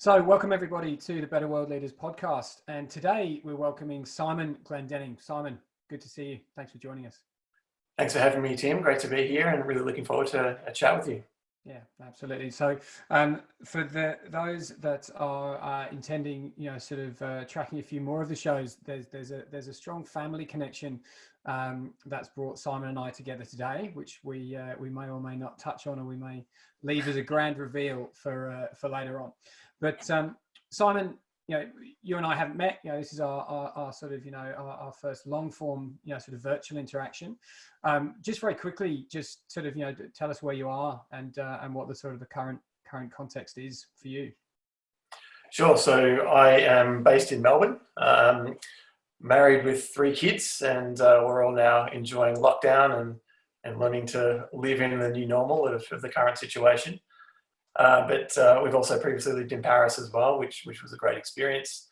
So welcome everybody to the Better World Leaders podcast. And today we're welcoming Simon Glendenning. Simon, good to see you. Thanks for joining us. Thanks for having me, Tim. Great to be here and really looking forward to a chat with you. Yeah, absolutely. So for those that are intending, tracking a few more of the shows, there's a strong family connection that's brought Simon and I together today, which we may or may not touch on, or we may leave as a grand reveal for later on. But Simon, you and I haven't met. This is our sort of, our first long form, sort of virtual interaction. Just very quickly, just sort of, tell us where you are and what the sort of the current context is for you. Sure. So I am based in Melbourne, married with 3 kids, and we're all now enjoying lockdown and learning to live in the new normal of the current situation. But we've also previously lived in Paris as well, which was a great experience.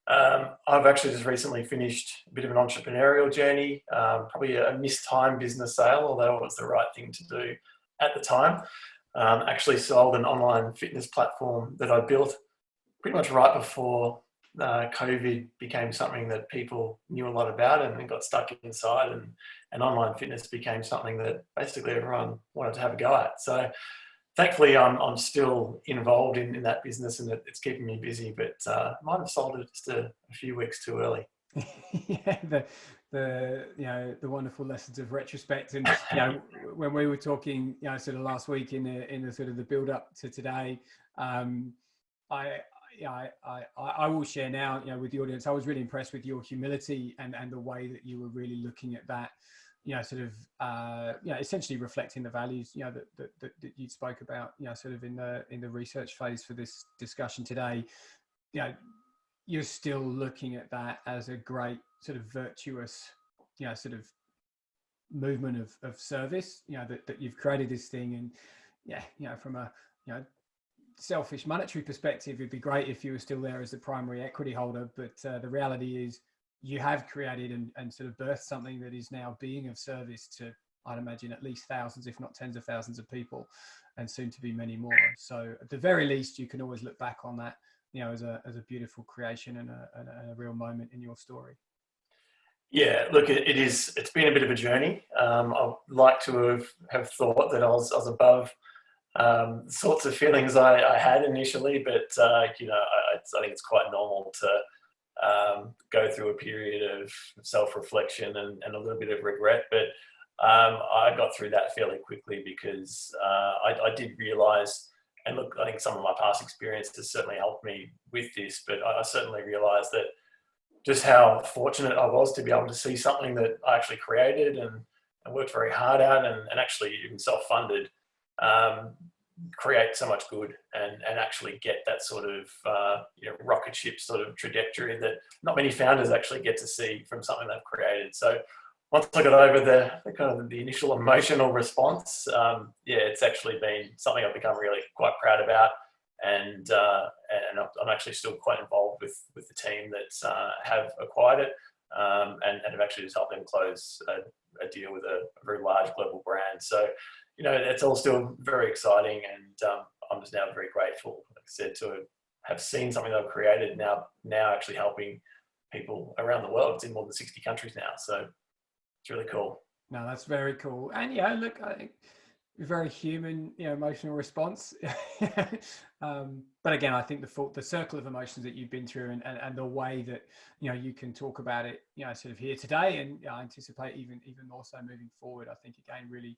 I've actually just recently finished a bit of an entrepreneurial journey, probably a mistimed business sale, although it was the right thing to do at the time. Actually sold an online fitness platform that I built pretty much right before COVID became something that people knew a lot about and got stuck inside, and online fitness became something that basically everyone wanted to have a go at. So thankfully, I'm still involved in that business, and it's keeping me busy, but might have sold it just a few weeks too early. Yeah, the wonderful lessons of retrospect, and when we were talking, sort of last week in the sort of the build up to today, I will share now, with the audience. I was really impressed with your humility and the way that you were really looking at that. Essentially reflecting the values, that you spoke about, sort of in the research phase for this discussion today. You're still looking at that as a great sort of virtuous, sort of movement of service, that you've created this thing. And from a, selfish monetary perspective, it'd be great if you were still there as the primary equity holder. But the reality is, you have created and sort of birthed something that is now being of service to, I'd imagine, at least thousands, if not tens of thousands of people, and soon to be many more. So at the very least, you can always look back on that, as a beautiful creation and a real moment in your story. Yeah, look, it's been a bit of a journey. I'd like to have thought that I was above the sorts of feelings I had initially, but I think it's quite normal to go through a period of self-reflection and a little bit of regret, but I got through that fairly quickly because I did realise, and look, I think some of my past experience has certainly helped me with this, but I certainly realised that just how fortunate I was to be able to see something that I actually created and worked very hard at, and actually even self-funded, create so much good and actually get that sort of rocket ship sort of trajectory that not many founders actually get to see from something they've created. So once I got over the kind of the initial emotional response, it's actually been something I've become really quite proud about, and I'm actually still quite involved with the team that have acquired it, and have actually just helped them close a deal with a very large global brand. So it's all still very exciting, and I'm just now very grateful, like I said, to have seen something that I've created now actually helping people around the world. It's in more than 60 countries now, so it's really cool. No, that's very cool. And look, I think very human, emotional response. But again, I think the circle of emotions that you've been through and the way that, you can talk about it, sort of here today, and I anticipate even more so moving forward, I think again, really,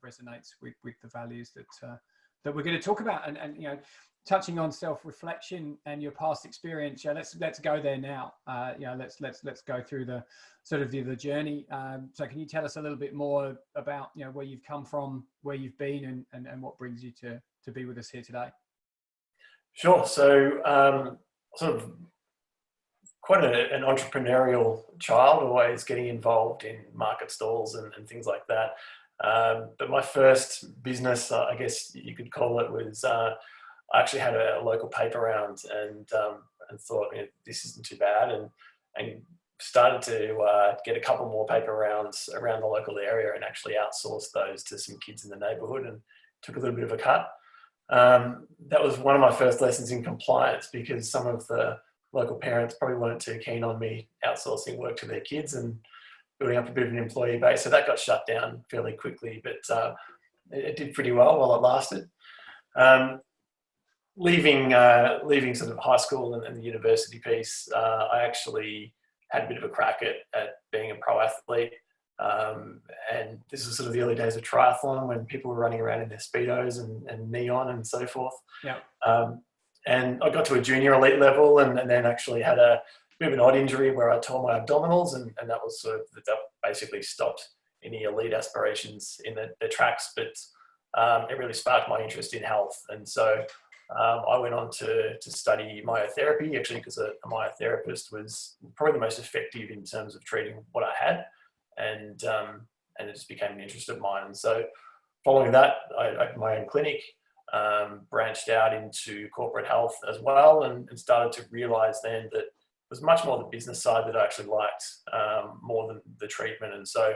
resonates with the values that we're going to talk about, and touching on self-reflection and your past experience. Let's go there now. Let's go through the sort of the journey. So can you tell us a little bit more about where you've come from, where you've been, and what brings you to be with us here today? Sure. So sort of quite an entrepreneurial child, always getting involved in market stalls and things like that. But my first business, I guess you could call it, was I actually had a local paper round and thought, this isn't too bad, and started to get a couple more paper rounds around the local area and actually outsourced those to some kids in the neighbourhood and took a little bit of a cut. That was one of my first lessons in compliance, because some of the local parents probably weren't too keen on me outsourcing work to their kids and building up a bit of an employee base. So that got shut down fairly quickly, but it did pretty well while it lasted. Leaving sort of high school and the university piece, I actually had a bit of a crack at being a pro athlete. And this was sort of the early days of triathlon, when people were running around in their Speedos and neon and so forth. Yeah. And I got to a junior elite level, and then actually had a bit of an odd injury where I tore my abdominals, and that was that basically stopped any elite aspirations in the tracks. But it really sparked my interest in health, and so I went on to study myotherapy, actually, because a myotherapist was probably the most effective in terms of treating what I had, and it just became an interest of mine. And so following that, I opened my own clinic, branched out into corporate health as well, and started to realize then that it was much more the business side that I actually liked, more than the treatment. And so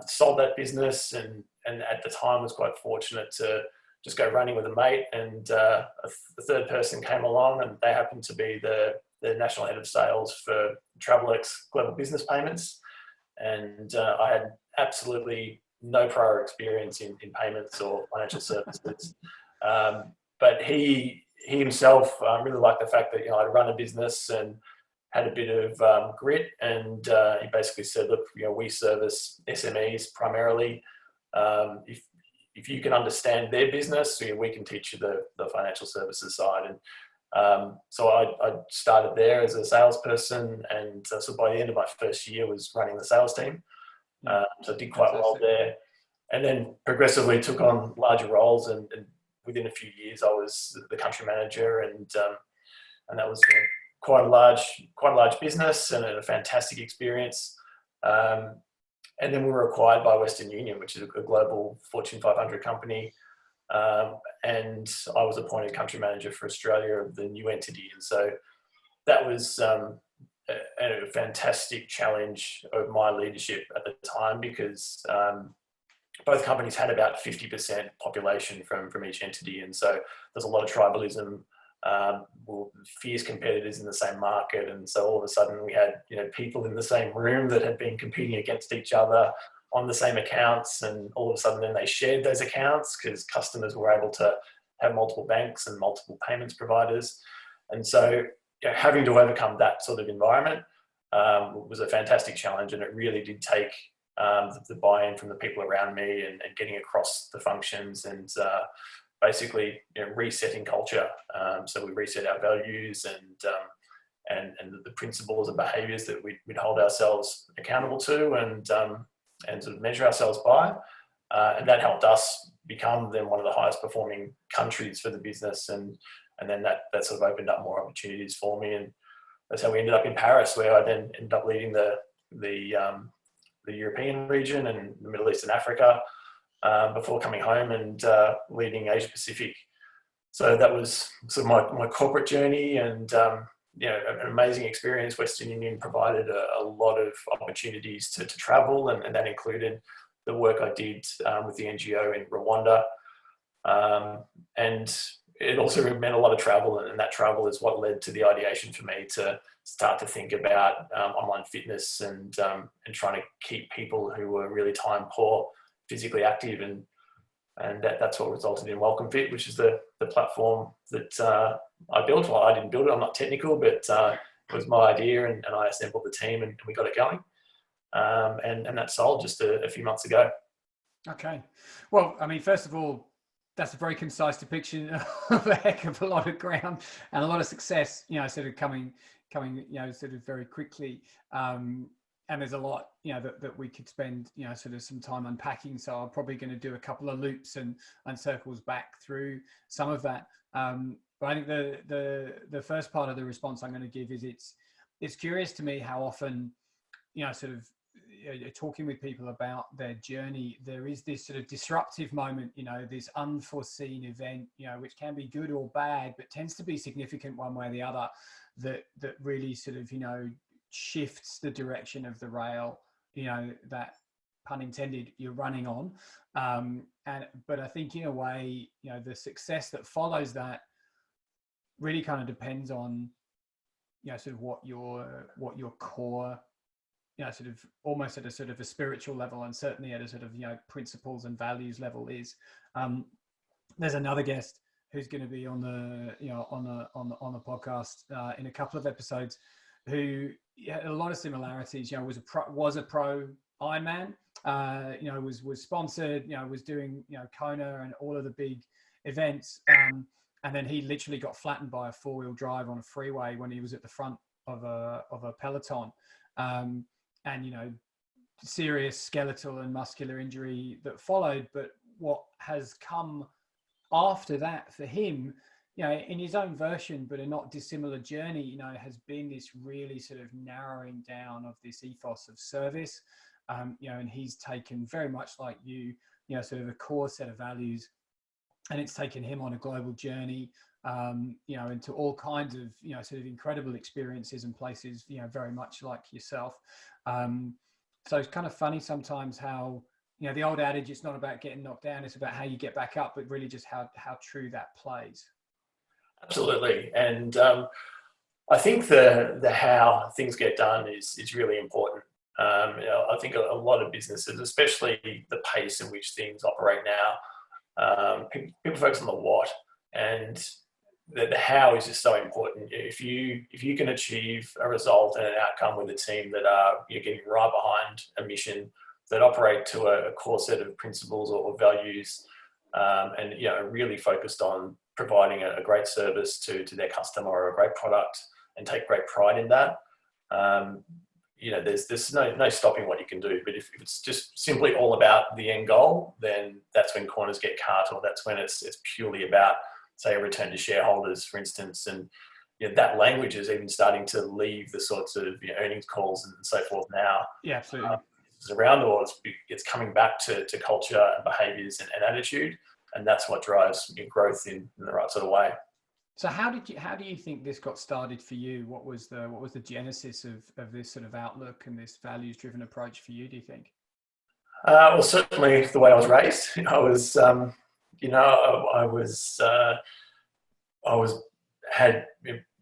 sold that business, and at the time was quite fortunate to just go running with a mate, and a third person came along, and they happened to be the national head of sales for Travelex Global Business Payments. And I had absolutely no prior experience in payments or financial services. But he himself really liked the fact that, I'd run a business and had a bit of grit, and he basically said, look, we service SMEs primarily. If you can understand their business, we can teach you the financial services side. And so I started there as a salesperson, and so by the end of my first year was running the sales team. So I did quite well there, and then progressively took on larger roles, and within a few years I was the country manager, and that was quite a large business and a fantastic experience. And then we were acquired by Western Union, which is a global Fortune 500 company. And I was appointed country manager for Australia of the new entity. And so that was a fantastic challenge of my leadership at the time, because both companies had about 50% population from each entity. And so there's a lot of tribalism, fierce competitors in the same market. And so all of a sudden we had, people in the same room that had been competing against each other on the same accounts. And all of a sudden then they shared those accounts, because customers were able to have multiple banks and multiple payments providers. And so having to overcome that sort of environment was a fantastic challenge. And it really did take the buy-in from the people around me, and getting across the functions, and basically resetting culture. So we reset our values and the principles and behaviours that we'd hold ourselves accountable to, and sort of measure ourselves by. And that helped us become then one of the highest performing countries for the business. And then that sort of opened up more opportunities for me. And that's how we ended up in Paris, where I then ended up leading the European region and the Middle East and Africa, before coming home and leading AsiaPacific. So that was sort of my corporate journey, and an amazing experience. Western Union provided a lot of opportunities to travel, and that included the work I did with the NGO in Rwanda. And it also meant a lot of travel, and that travel is what led to the ideation for me to start to think about online fitness, and trying to keep people who were really time poor physically active, and that's what resulted in Welcome Fit, which is the platform that I built. Well, I didn't build it, I'm not technical, but it was my idea, and I assembled the team, and we got it going, and that sold just a few months ago. Okay. Well, I mean, first of all, that's a very concise depiction of a heck of a lot of ground and a lot of success, sort of coming, sort of very quickly. And there's a lot, that we could spend, sort of some time unpacking. So I'm probably going to do a couple of loops and circles back through some of that. But I think the first part of the response I'm going to give is it's curious to me how often, sort of talking with people about their journey, there is this sort of disruptive moment, this unforeseen event, which can be good or bad, but tends to be significant one way or the other, that really sort of, shifts the direction of the rail, that, pun intended, you're running on. but I think in a way, the success that follows that really kind of depends on, sort of what your core, sort of almost at a sort of a spiritual level, and certainly at a sort of, principles and values level is. There's another guest who's going to be on the, on the podcast in a couple of episodes, who had a lot of similarities. Was a pro Ironman. Was sponsored. Was doing Kona and all of the big events. And then he literally got flattened by a 4-wheel drive on a freeway when he was at the front of a peloton. And serious skeletal and muscular injury that followed. But what has come after that for him, in his own version, but a not dissimilar journey, has been this really sort of narrowing down of this ethos of service. And he's taken, very much like you, sort of a core set of values, and it's taken him on a global journey, into all kinds of, sort of incredible experiences and places, very much like yourself. So it's kind of funny sometimes how, the old adage, it's not about getting knocked down, it's about how you get back up, but really just how true that plays. Absolutely. And I think the how things get done is really important. I think a lot of businesses, especially the pace in which things operate now, people focus on the what, and the how is just so important. If you can achieve a result and an outcome with a team that are getting right behind a mission, that operate to a core set of principles or values, and really focused on providing a great service to their customer or a great product, and take great pride in that. There's no stopping what you can do. But if it's just simply all about the end goal, then that's when corners get cut, or that's when it's purely about, say, a return to shareholders, for instance. And that language is even starting to leave the sorts of earnings calls and so forth now. Yeah, absolutely. Around the world, it's coming back to culture and behaviours and attitude, and that's what drives growth in the right sort of way. So how do you think this got started for you? What was the genesis of this sort of outlook and this values driven approach for you, do you think? Well, certainly the way I was raised. Had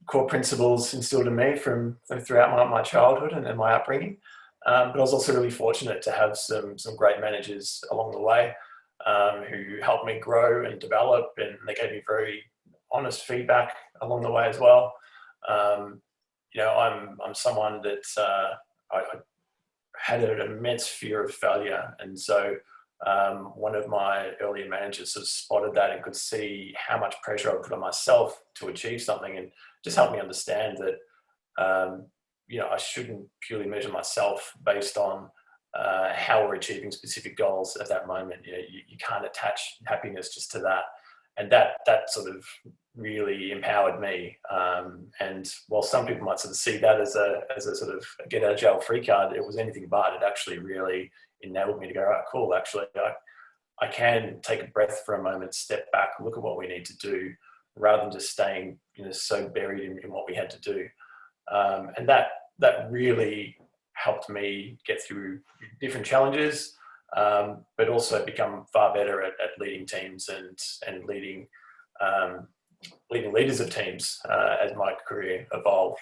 core principles instilled in me throughout my childhood and my upbringing. But I was also really fortunate to have some great managers along the way, who helped me grow and develop, and they gave me very honest feedback along the way as well. I'm someone that I had an immense fear of failure, and so one of my earlier managers sort of spotted that and could see how much pressure I put on myself to achieve something, and just helped me understand that I shouldn't purely measure myself based on how we're achieving specific goals at that moment. You can't attach happiness just to that. And that sort of really empowered me. And while some people might sort of see that as a sort of get out of jail free card, it was anything but. It actually really enabled me to go, right, cool, actually, I can take a breath for a moment, step back, look at what we need to do, rather than just staying so buried in what we had to do. And that really helped me get through different challenges, but also become far better at leading teams and leading leaders of teams as my career evolved.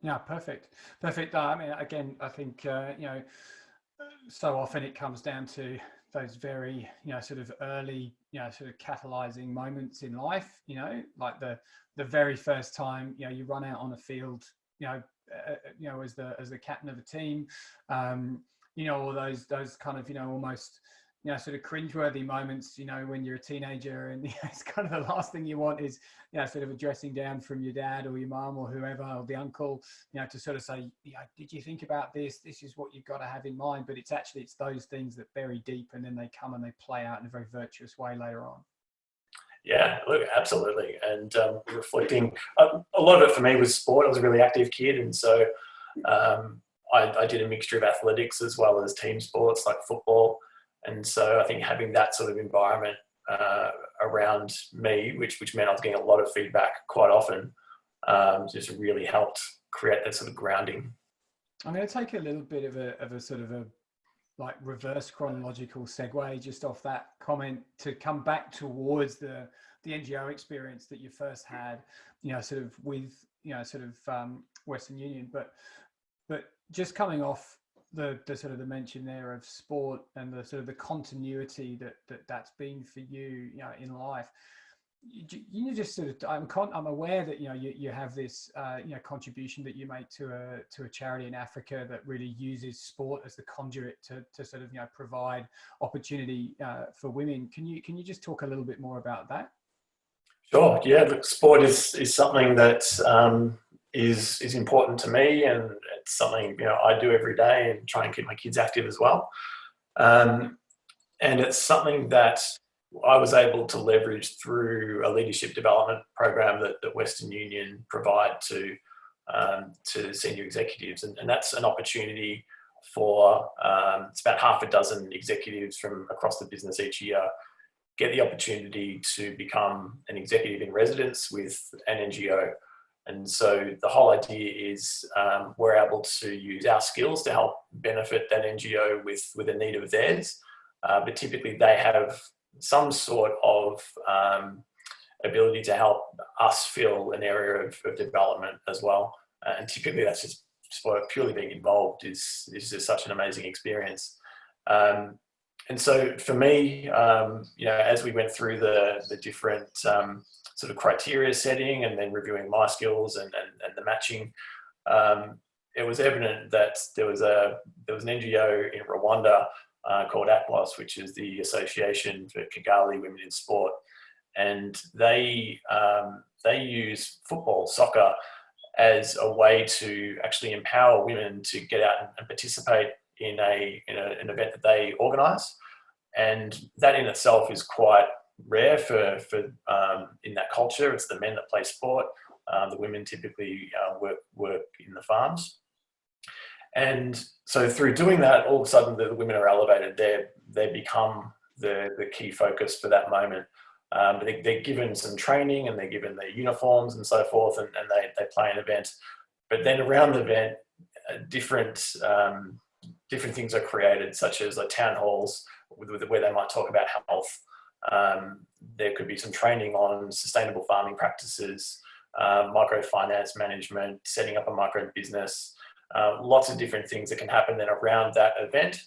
Yeah, perfect. I mean, again, I think so often it comes down to those very sort of early sort of catalyzing moments in life. Like the very first time you run out on a field, as the captain of a team, or those kind of almost sort of cringeworthy moments, when you're a teenager, and it's kind of the last thing you want is sort of a dressing down from your dad or your mum or whoever, or the uncle, to sort of say, did you think about this? This is what you've got to have in mind. But it's those things that bury deep, and then they come and they play out in a very virtuous way later on. Yeah, look, absolutely. And reflecting, a lot of it for me was sport. I was a really active kid, and so I did a mixture of athletics as well as team sports like football. And so I think having that sort of environment around me, which meant I was getting a lot of feedback quite often, just really helped create that sort of grounding. I'm going to take a little bit of a sort of a like reverse chronological segue just off that comment to come back towards the NGO experience that you first had, sort of with, sort of Western Union, but just coming off the sort of the mention there of sport and the sort of the continuity that's been for you, in life. You just sort of, I'm aware that you have this contribution that you make to a charity in Africa that really uses sport as the conduit to sort of provide opportunity for women. Can you just talk a little bit more about that? Sure. Yeah. Look, sport is something that is important to me, and it's something I do every day and try and keep my kids active as well. And it's something that I was able to leverage through a leadership development program that Western Union provide to senior executives, and that's an opportunity for it's about half a dozen executives from across the business each year get the opportunity to become an executive in residence with an NGO. And so the whole idea is we're able to use our skills to help benefit that NGO with a need of theirs. But typically they have some sort of ability to help us fill an area of development as well. And typically that's just purely being involved is just such an amazing experience. And so for me, as we went through the different sort of criteria setting and then reviewing my skills and the matching, it was evident that there was an NGO in Rwanda called APWAS, which is the Association for Kigali Women in Sport, and they use football, soccer, as a way to actually empower women to get out and participate in an event that they organise, and that in itself is quite rare for in that culture. It's the men that play sport. The women typically work in the farms. And so through doing that, all of a sudden the women are elevated. They become the key focus for that moment. They're given some training and they're given their uniforms and so forth, and they play an event. But then around the event, different things are created, such as like town halls where they might talk about health. There could be some training on sustainable farming practices, microfinance management, setting up a micro business. Lots of different things that can happen then around that event.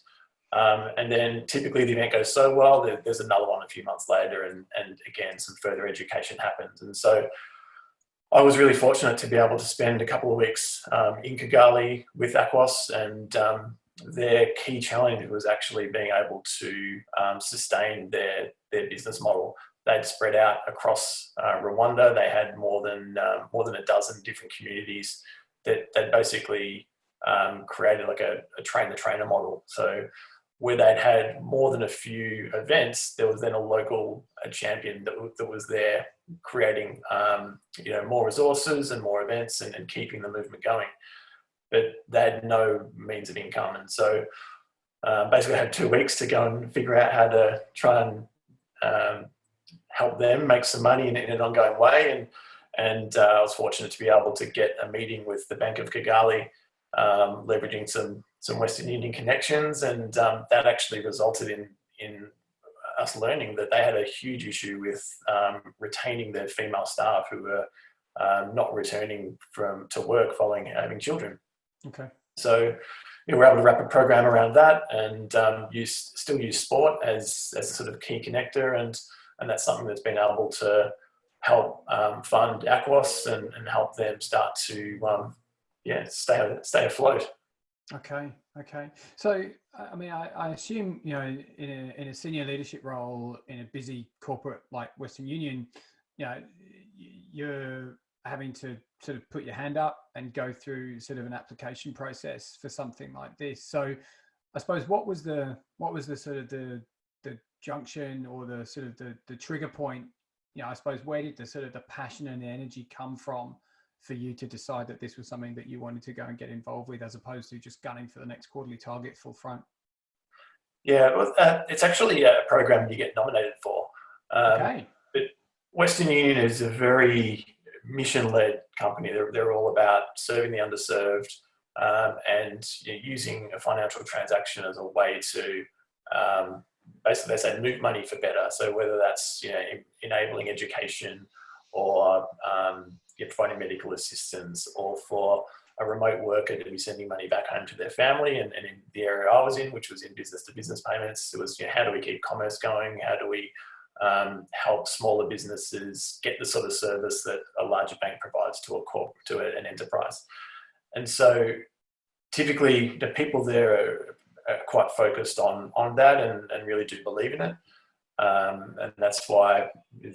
And then typically the event goes so well that there's another one a few months later, and again, some further education happens. And so I was really fortunate to be able to spend a couple of weeks in Kigali with APWAS, and their key challenge was actually being able to sustain their business model. They'd spread out across Rwanda. They had more than a dozen different communities that basically created like a train-the-trainer model. So where they'd had more than a few events, there was then a champion that was there creating more resources and more events and keeping the movement going. But they had no means of income. And so basically I had 2 weeks to go and figure out how to try and help them make some money in an ongoing way. And I was fortunate to be able to get a meeting with the Bank of Kigali, leveraging some Western Union connections, and that actually resulted in us learning that they had a huge issue with retaining their female staff who were not returning to work following having children. Okay. So we were able to wrap a program around that and still use sport as a sort of key connector, and that's something that's been able to help fund APWAS and help them start to stay afloat. Okay. So, I mean, I assume, in a senior leadership role in a busy corporate like Western Union, you're having to sort of put your hand up and go through sort of an application process for something like this. So I suppose what was the sort of the junction or the sort of the trigger point? I suppose where did the sort of the passion and the energy come from for you to decide that this was something that you wanted to go and get involved with, as opposed to just gunning for the next quarterly target full front? Yeah, well, it's actually a program you get nominated for. Okay. But Western Union is a very mission-led company. They're all about serving the underserved, and using a financial transaction as a way to basically, they say, move money for better. So whether that's enabling education, or providing medical assistance, or for a remote worker to be sending money back home to their family, and in the area I was in, which was in business to business payments, it was how do we keep commerce going? How do we help smaller businesses get the sort of service that a larger bank provides to an enterprise? And so typically the people there are quite focused on that, and really do believe in it. And that's why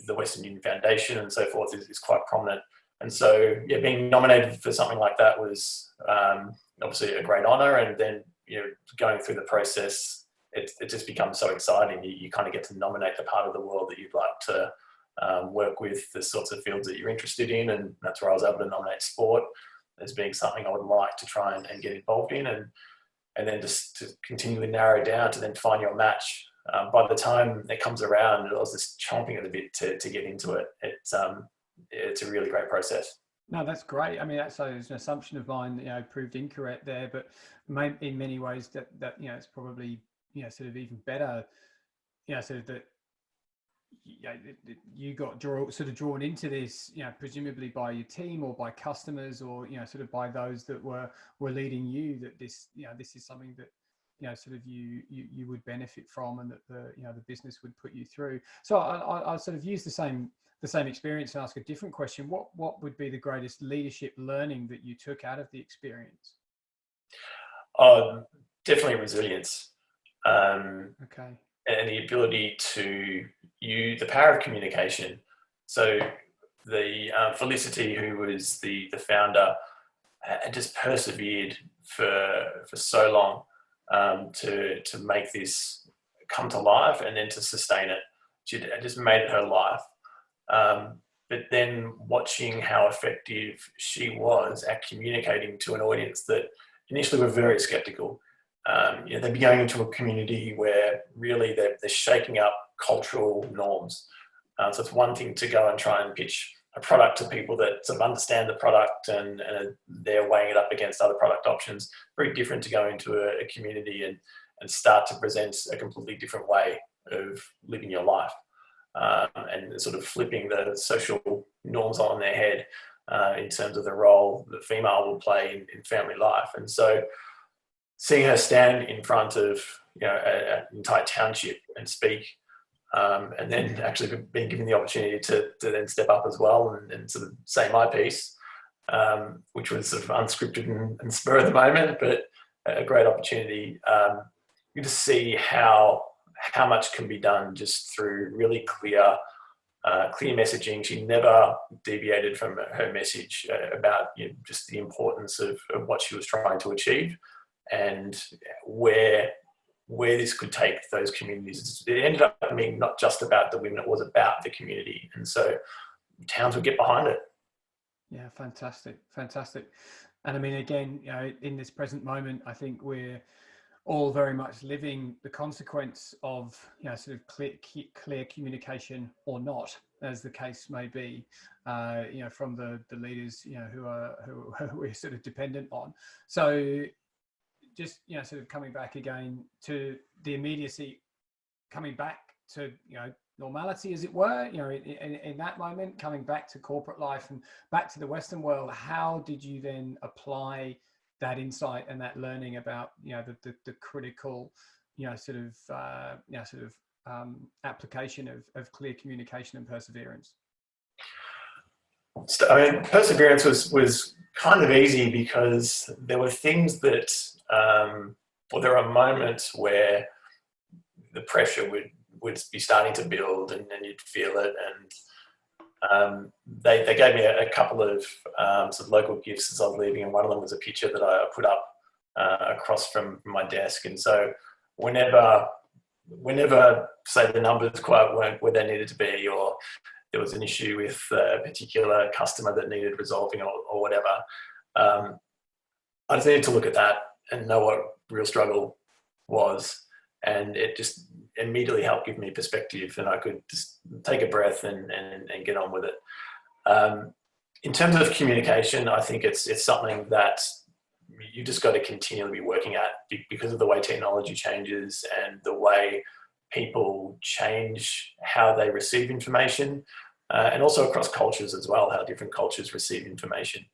the Western Union Foundation and so forth is quite prominent. And so, being nominated for something like that was obviously a great honour. And then, going through the process, it just becomes so exciting. You kind of get to nominate the part of the world that you'd like to work with, the sorts of fields that you're interested in. And that's where I was able to nominate sport as being something I would like to try and get involved in. And then just to continually narrow down to then find your match. By the time it comes around, I was just chomping at the bit to get into it. It's a really great process. No, that's great. I mean, that's an assumption of mine that proved incorrect there, but in many ways that it's probably sort of even better. So that you got drawn into this, presumably by your team or by customers, or sort of by those that were leading you, that this is something that sort of you would benefit from, and that the business would put you through. So I'll sort of use the same experience and ask a different question. What would be the greatest leadership learning that you took out of the experience? Definitely resilience. Okay. And the ability to use the power of communication. So the Felicity, who was the founder, had just persevered for so long to make this come to life, and then to sustain it. She just made it her life. But then watching how effective she was at communicating to an audience that initially were very skeptical. They'd be going into a community where really they're shaking up cultural norms. So it's one thing to go and try and pitch a product to people that sort of understand the product and they're weighing it up against other product options. Very different to go into a community and start to present a completely different way of living your life, and sort of flipping the social norms on their head in terms of the role that female will play in family life. And so seeing her stand in front of an entire township and speak, and then actually being given the opportunity to then step up as well and sort of say my piece, which was sort of unscripted and spur of the moment, but a great opportunity. You just see how much can be done just through really clear messaging. She never deviated from her message about just the importance of what she was trying to achieve, and where this could take those communities. It ended up being not just about the women, it was about the community. And so towns would get behind it. Yeah, fantastic. And I mean, again, in this present moment, I think we're all very much living the consequence of, sort of clear communication, or not, as the case may be, from the leaders, who we're sort of dependent on. So just, sort of coming back again to the immediacy, coming back to, normality, as it were, in that moment, coming back to corporate life and back to the Western world, how did you then apply that insight and that learning about, the critical, application of clear communication and perseverance? I mean, perseverance was kind of easy, because there were things that, or there are moments where the pressure would be starting to build, and you'd feel it. And they gave me a couple of sort of local gifts as I was leaving, and one of them was a picture that I put up across from my desk. And so whenever say the numbers quite weren't where they needed to be, or there was an issue with a particular customer that needed resolving, or whatever, I just needed to look at that and know what real struggle was. And it just immediately helped give me perspective, and I could just take a breath and get on with it. In terms of communication, I think it's something that you just got to continually be working at, because of the way technology changes and the way people change how they receive information, and also across cultures as well, how different cultures receive information.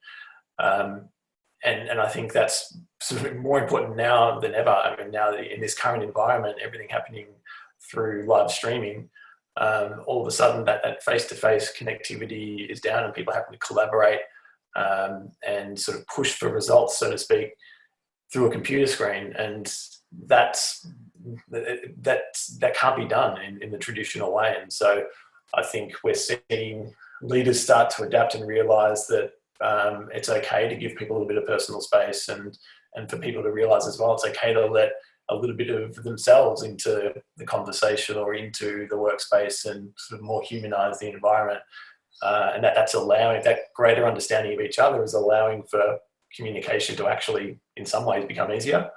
And I think that's sort of more important now than ever. I mean, now in this current environment, everything happening through live streaming, all of a sudden that face-to-face connectivity is down, and people having to collaborate and sort of push for results, so to speak, through a computer screen. And that can't be done in the traditional way. And so I think we're seeing leaders start to adapt and realize that it's okay to give people a little bit of personal space, and for people to realize as well, it's okay to let a little bit of themselves into the conversation or into the workspace and sort of more humanize the environment. And that's allowing, that greater understanding of each other is allowing for communication to actually, in some ways, become easier.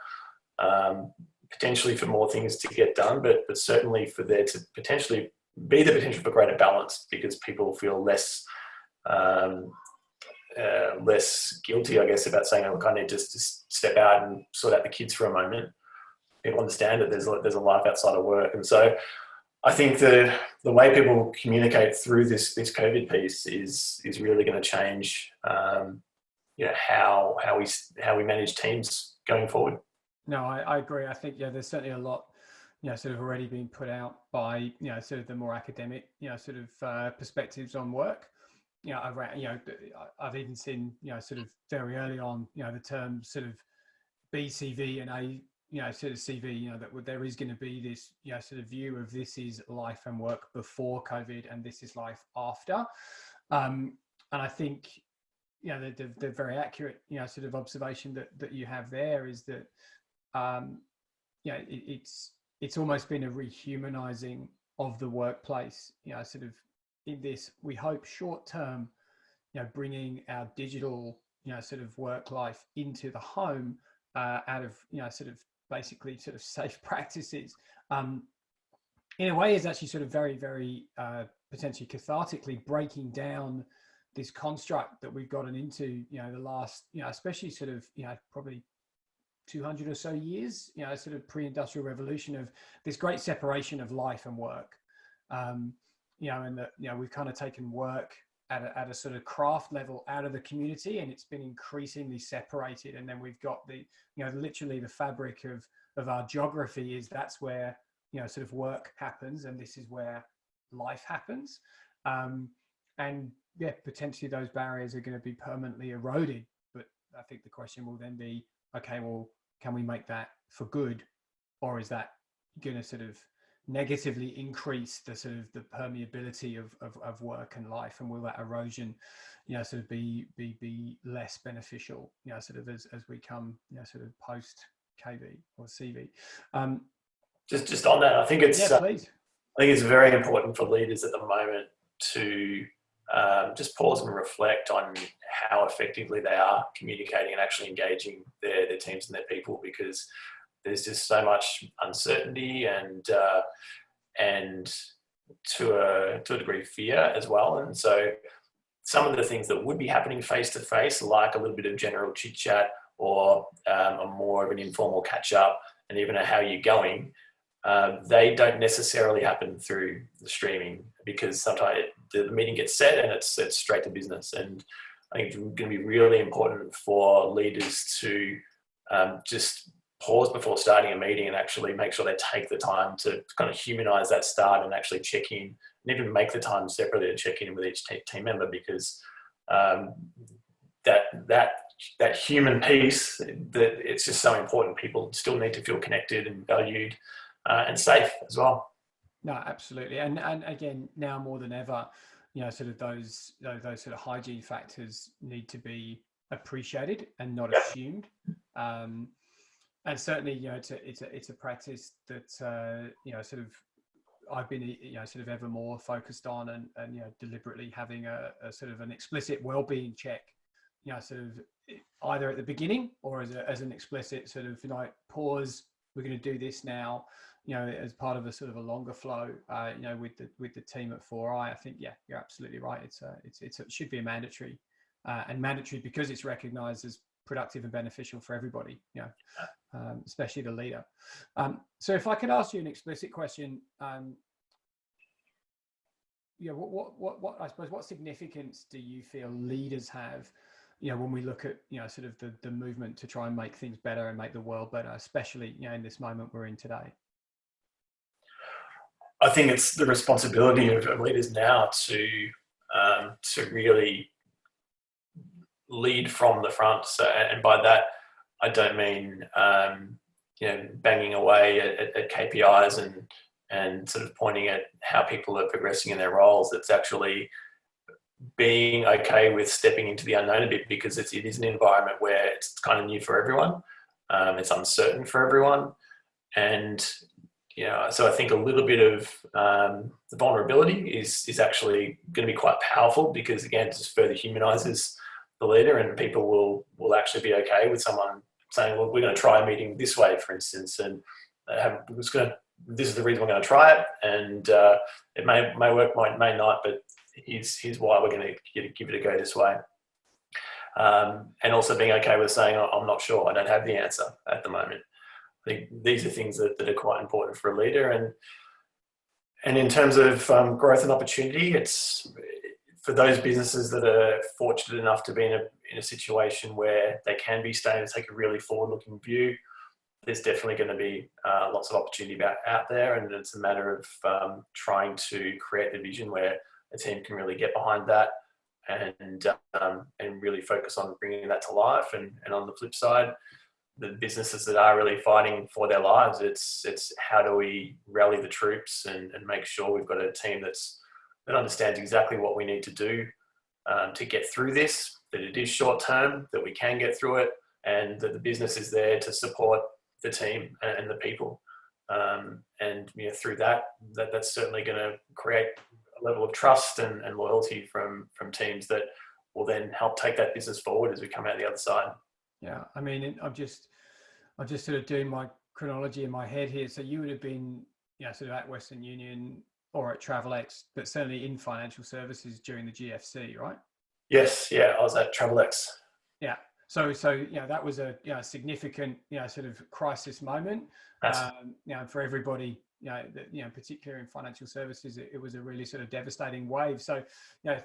Potentially for more things to get done, but certainly for there to potentially be the potential for greater balance, because people feel less guilty, I guess, about saying, oh, look, I need to just step out and sort out the kids for a moment. People understand that there's a life outside of work. And so I think the way people communicate through this COVID piece is really going to change how we manage teams going forward. No, I agree. I think, there's certainly a lot, sort of already being put out by, sort of the more academic, sort of perspectives on work. I've even seen, sort of very early on, the term sort of BCV and sort of CV, that there is going to be this, sort of view of this is life and work before COVID and this is life after. And I think, the very accurate, sort of observation that you have there is that, it's almost been a rehumanizing of the workplace, sort of in this, we hope, short term, bringing our digital, sort of work life into the home, out of, sort of basically sort of safe practices, in a way is actually sort of very, very potentially cathartically breaking down this construct that we've gotten into, the last, especially sort of, probably 200 or so years, sort of pre-industrial revolution, of this great separation of life and work. And that, we've kind of taken work at a sort of craft level out of the community, and it's been increasingly separated. And then we've got the, literally the fabric of our geography is that's where, sort of work happens, and this is where life happens. And potentially those barriers are going to be permanently eroded. But I think the question will then be, okay, well, can we make that for good, or is that going to sort of negatively increase the sort of the permeability of work and life, and will that erosion, sort of be less beneficial, sort of as we come, sort of post KV or CV. Just on that, I think it's please. I think it's very important for leaders at the moment to just pause and reflect on how effectively they are communicating and actually engaging their teams and their people, because there's just so much uncertainty and to a degree fear as well. And so some of the things that would be happening face to face, like a little bit of general chit chat or a more of an informal catch up, and even a how you're going, they don't necessarily happen through the streaming, because sometimes the meeting gets set and it's straight to business. And I think it's going to be really important for leaders to just pause before starting a meeting and actually make sure they take the time to kind of humanize that start and actually check in, and even make the time separately to check in with each team member, because that human piece, that it's just so important. People still need to feel connected and valued and safe as well. No, absolutely. And again, now more than ever, sort of those sort of hygiene factors need to be appreciated and not assumed. And certainly, it's a practice that sort of I've been sort of ever more focused on, and deliberately having a sort of an explicit well-being check, sort of either at the beginning or as an explicit sort of pause. We're going to do this now, as part of a sort of a longer flow, with the team at 4i. I think, you're absolutely right. It should be a mandatory, and mandatory because it's recognised as productive and beneficial for everybody, especially the leader. So if I could ask you an explicit question, what I suppose, what significance do you feel leaders have, when we look at, sort of the movement to try and make things better and make the world better, especially, in this moment we're in today? I think it's the responsibility of leaders now to really lead from the front. So, and by that, I don't mean banging away at KPIs and sort of pointing at how people are progressing in their roles. It's actually being okay with stepping into the unknown a bit, because it is an environment where it's kind of new for everyone. It's uncertain for everyone. And, so I think a little bit of the vulnerability is actually going to be quite powerful, because again, it just further humanizes the leader, and people will actually be okay with someone saying, well, we're going to try a meeting this way, for instance, and this is the reason we're going to try it, and it may work, may not, but here's why we're going to give it a go this way. And also being okay with saying, I'm not sure, I don't have the answer at the moment. I think these are things that are quite important for a leader. And in terms of growth and opportunity, it's for those businesses that are fortunate enough to be in a situation where they can be staying and take a really forward-looking view. There's definitely going to be lots of opportunity out there, and it's a matter of trying to create the vision where a team can really get behind that and really focus on bringing that to life. And on the flip side, the businesses that are really fighting for their lives, it's how do we rally the troops and make sure we've got a team that understands exactly what we need to do to get through this, that it is short term, that we can get through it, and that the business is there to support the team and the people. And through that's certainly going to create a level of trust and loyalty from teams that will then help take that business forward as we come out the other side. Yeah, I mean, I'm just sort of doing my chronology in my head here. So you would have been, sort of at Western Union or at Travelex, but certainly in financial services during the GFC, right? Yes, yeah, I was at Travelex. Yeah. So that was a significant sort of crisis moment. For everybody, particularly in financial services, it was a really sort of devastating wave. So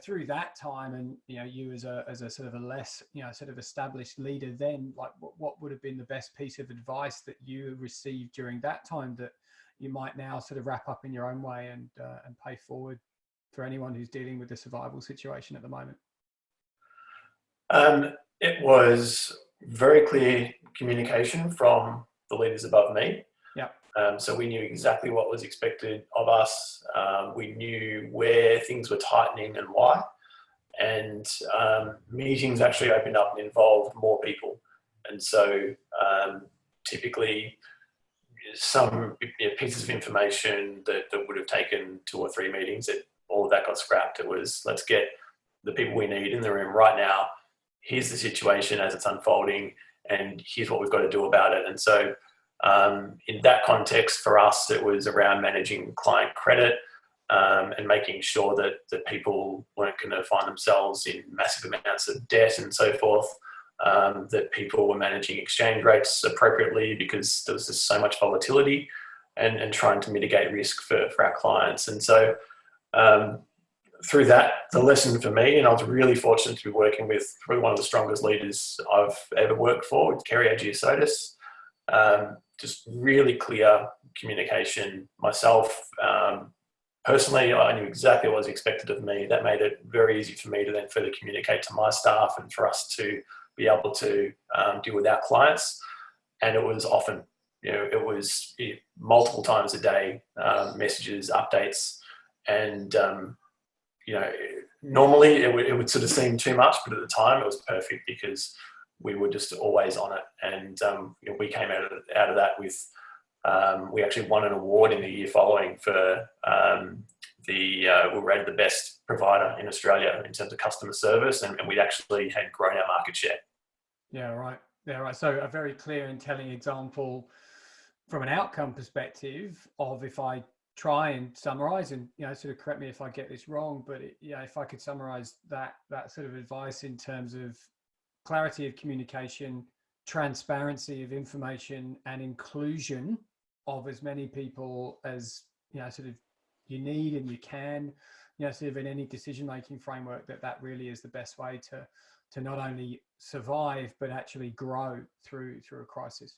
through that time, and you as a sort of a less sort of established leader, then like what would have been the best piece of advice that you received during that time that you might now sort of wrap up in your own way and pay forward for anyone who's dealing with the survival situation at the moment? It was very clear communication from the leaders above me. Yeah. So we knew exactly what was expected of us. We knew where things were tightening and why. And meetings actually opened up and involved more people. And so typically some pieces of information that would have taken 2 or 3 meetings, all of that got scrapped. It was, let's get the people we need in the room right now. Here's the situation as it's unfolding, and here's what we've got to do about it. And so in that context, for us, it was around managing client credit and making sure that people weren't going to find themselves in massive amounts of debt and so forth, that people were managing exchange rates appropriately because there was just so much volatility, and trying to mitigate risk for our clients. And so through that, the lesson for me, and I was really fortunate to be working with probably one of the strongest leaders I've ever worked for, with Kerry Agiasotis. Just really clear communication. Myself, personally, I knew exactly what was expected of me. That made it very easy for me to then further communicate to my staff and for us to be able to deal with our clients. And it was often, it was multiple times a day, messages, updates, and normally it would sort of seem too much, but at the time it was perfect because we were just always on it. And we came out of that with, we actually won an award in the year following for we were rated the best provider in Australia in terms of customer service, and we'd actually had grown our market share. Yeah, right. Yeah, right. So a very clear and telling example from an outcome perspective of, if I try and summarize, and sort of correct me if I get this wrong, but if I could summarize that sort of advice in terms of clarity of communication, transparency of information, and inclusion of as many people as, you know, sort of you need and you can, you know, sort of in any decision-making framework, that really is the best way to not only survive, but actually grow through a crisis.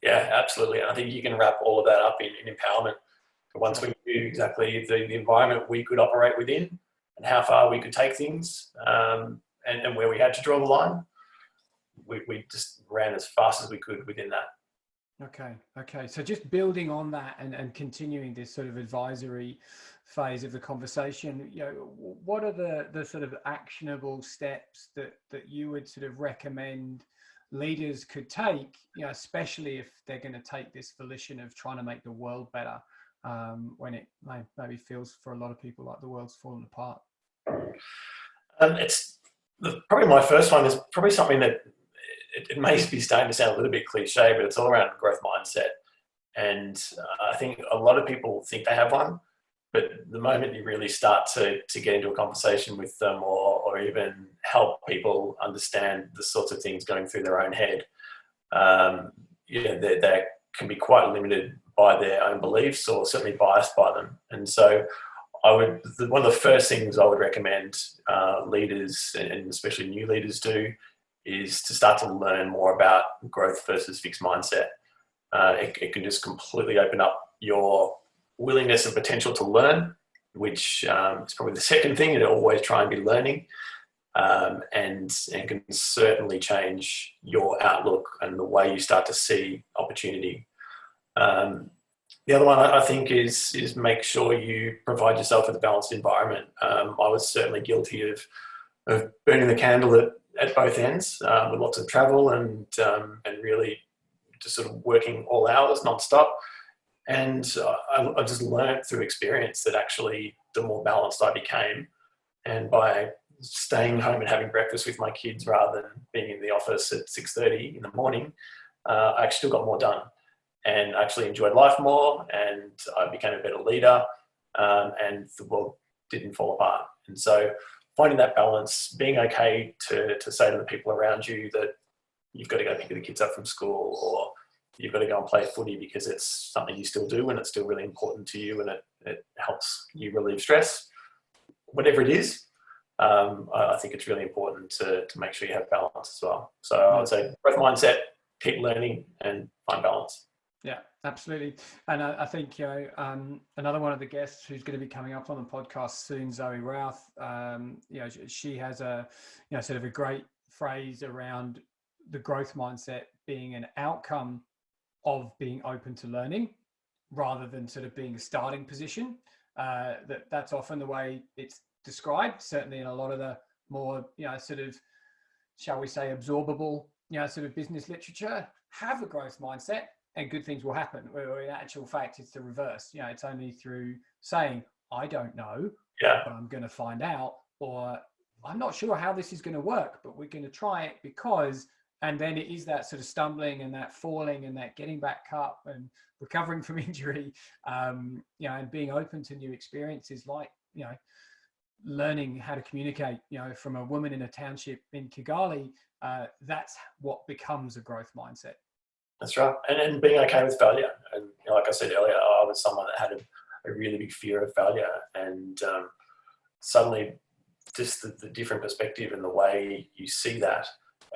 Yeah, absolutely. And I think you can wrap all of that up in empowerment. Once Sure. we knew exactly the environment we could operate within and how far we could take things, and where we had to draw the line, we just ran as fast as we could within that. Okay. So just building on that and continuing this sort of advisory phase of the conversation, you know, what are the sort of actionable steps that you would sort of recommend leaders could take, you know, especially if they're going to take this volition of trying to make the world better, when it maybe feels for a lot of people like the world's fallen apart? It's probably my first one is probably something that it may be starting to sound a little bit cliche, but it's all around growth mindset. And I think a lot of people think they have one, but the moment you really start to get into a conversation with them, or even help people understand the sorts of things going through their own head, they can be quite limited by their own beliefs, or certainly biased by them. And so one of the first things I would recommend leaders, and especially new leaders, do is to start to learn more about growth versus fixed mindset. It can just completely open up your willingness and potential to learn, which is probably the second thing. You always try and be learning, and can certainly change your outlook and the way you start to see opportunity. The other one I think is make sure you provide yourself with a balanced environment. I was certainly guilty of burning the candle at both ends, with lots of travel and really just sort of working all hours nonstop. And I just learned through experience that actually the more balanced I became, and by staying home and having breakfast with my kids rather than being in the office at 6:30 in the morning, I actually still got more done, and actually enjoyed life more, and I became a better leader, and the world didn't fall apart. And so finding that balance, being okay to say to the people around you that you've got to go pick the kids up from school, or you've got to go and play footy because it's something you still do and it's still really important to you, and it helps you relieve stress. Whatever it is, I think it's really important to make sure you have balance as well. So I would say growth mindset, keep learning, and find balance. Yeah, absolutely. And I think, you know, another one of the guests who's going to be coming up on the podcast soon, Zoe Routh, you know, she has sort of a great phrase around the growth mindset being an outcome of being open to learning, rather than sort of being a starting position. That's often the way it's described, certainly in a lot of the more, you know, sort of, shall we say, absorbable, you know, sort of business literature. Have a growth mindset and good things will happen. Where in actual fact, it's the reverse. You know, it's only through saying, I don't know, but I'm going to find out, or I'm not sure how this is going to work, but we're going to try it because, and then it is that sort of stumbling and that falling and that getting back up and recovering from injury, you know, and being open to new experiences, like, you know, learning how to communicate, you know, from a woman in a township in Kigali. That's what becomes a growth mindset. That's right. And being okay with failure. And, you know, like I said earlier, I was someone that had a really big fear of failure, and suddenly just the different perspective and the way you see that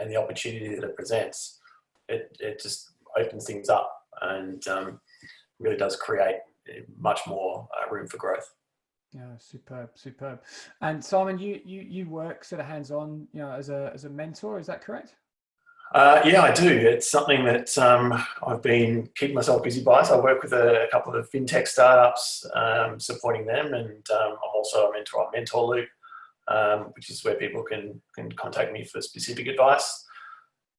and the opportunity that it presents, it just opens things up, and really does create much more room for growth. Yeah, superb. And Simon, you work sort of hands-on, you know, as a mentor, is that correct? Yeah, I do. It's something that I've been keeping myself busy by. So I work with a couple of fintech startups, supporting them, and I'm also a mentor on Mentor Loop, which is where people can contact me for specific advice.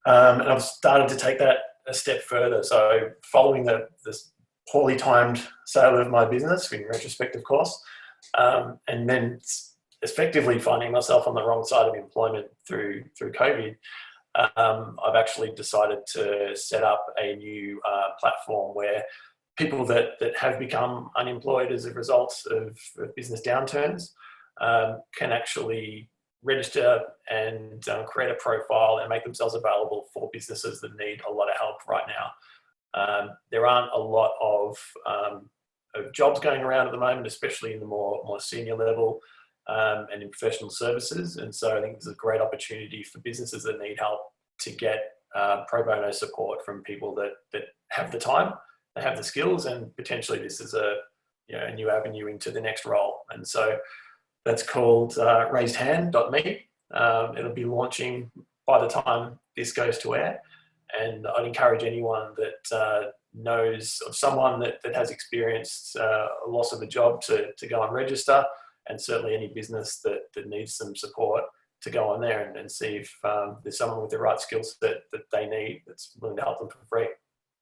And I've started to take that a step further. So following this poorly timed sale of my business, in retrospect, of course, and then effectively finding myself on the wrong side of employment through COVID, I've actually decided to set up a new platform where people that have become unemployed as a result of business downturns can actually register and create a profile and make themselves available for businesses that need a lot of help right now. There aren't a lot of jobs going around at the moment, especially in the more senior level and in professional services. And so I think there's a great opportunity for businesses that need help to get pro bono support from people that have the time, they have the skills, and potentially this is a new avenue into the next role. And so that's called raisedhand.me. It'll be launching by the time this goes to air. And I'd encourage anyone that knows of someone that has experienced a loss of a job to go and register, and certainly any business that needs some support to go on there and see if there's someone with the right skill set that they need that's willing to help them for free.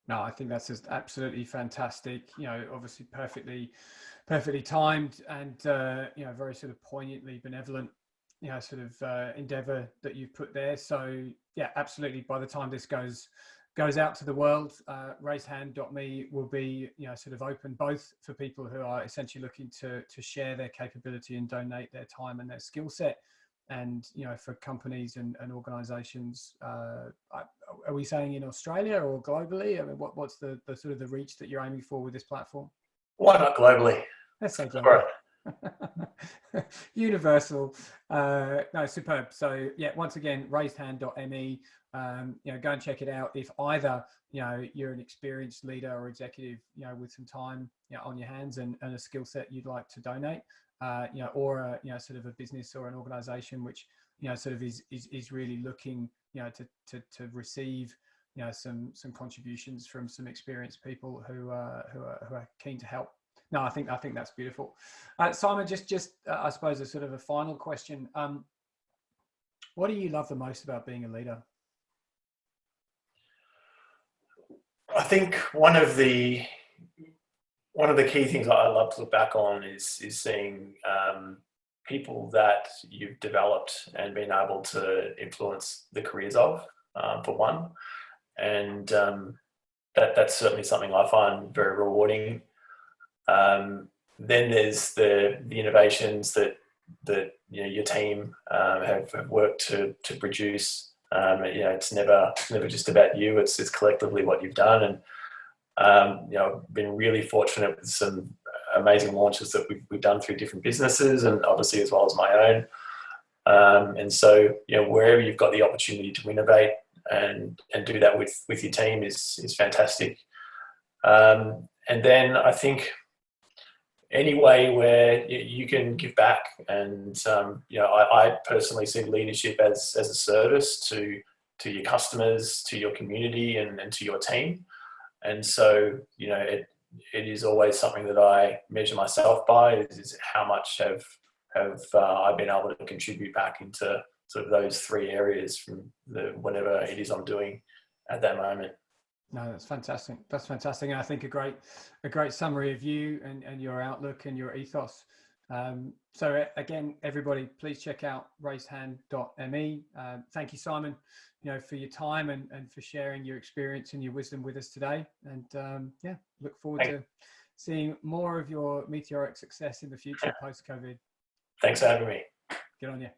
No, I think that's just absolutely fantastic. Obviously perfectly timed, and very sort of poignantly benevolent, endeavor that you've put there. So yeah, absolutely. By the time this goes out to the world, raisedhand.me will be sort of open both for people who are essentially looking to share their capability and donate their time and their skill set, and for companies and organizations. Are we saying in Australia or globally? I mean, what's the sort of the reach that you're aiming for with this platform? Why not globally? Let's say globally. Universal. No, superb. So yeah, once again, raisedhand.me. Go and check it out. If either you're an experienced leader or executive, with some time on your hands and a skill set you'd like to donate, or sort of a business or an organization which sort of is really looking to receive some contributions from some experienced people who are keen to help. No, I think that's beautiful. Simon, just I suppose a sort of a final question. What do you love the most about being a leader? I think one of the key things that I love to look back on is seeing people that you've developed and been able to influence the careers of, for one. And that's certainly something I find very rewarding. Then there's the innovations that your team have worked to produce. It's never just about you. It's collectively what you've done. And I've been really fortunate with some amazing launches that we've done through different businesses, and obviously as well as my own. And so wherever you've got the opportunity to innovate and do that with your team is fantastic. And then I think any way where you can give back, and I personally see leadership as a service to your customers, to your community, and to your team. And so it is always something that I measure myself by is how much have I been able to contribute back into sort of those three areas from whatever it is I'm doing at that moment. No, that's fantastic. That's fantastic. And I think a great summary of you and your outlook and your ethos. So again, everybody, please check out raisedhand.me. Thank you, Simon, for your time and for sharing your experience and your wisdom with us today. And look forward to seeing more of your meteoric success in the future post-COVID. Thanks for having me. Good on you.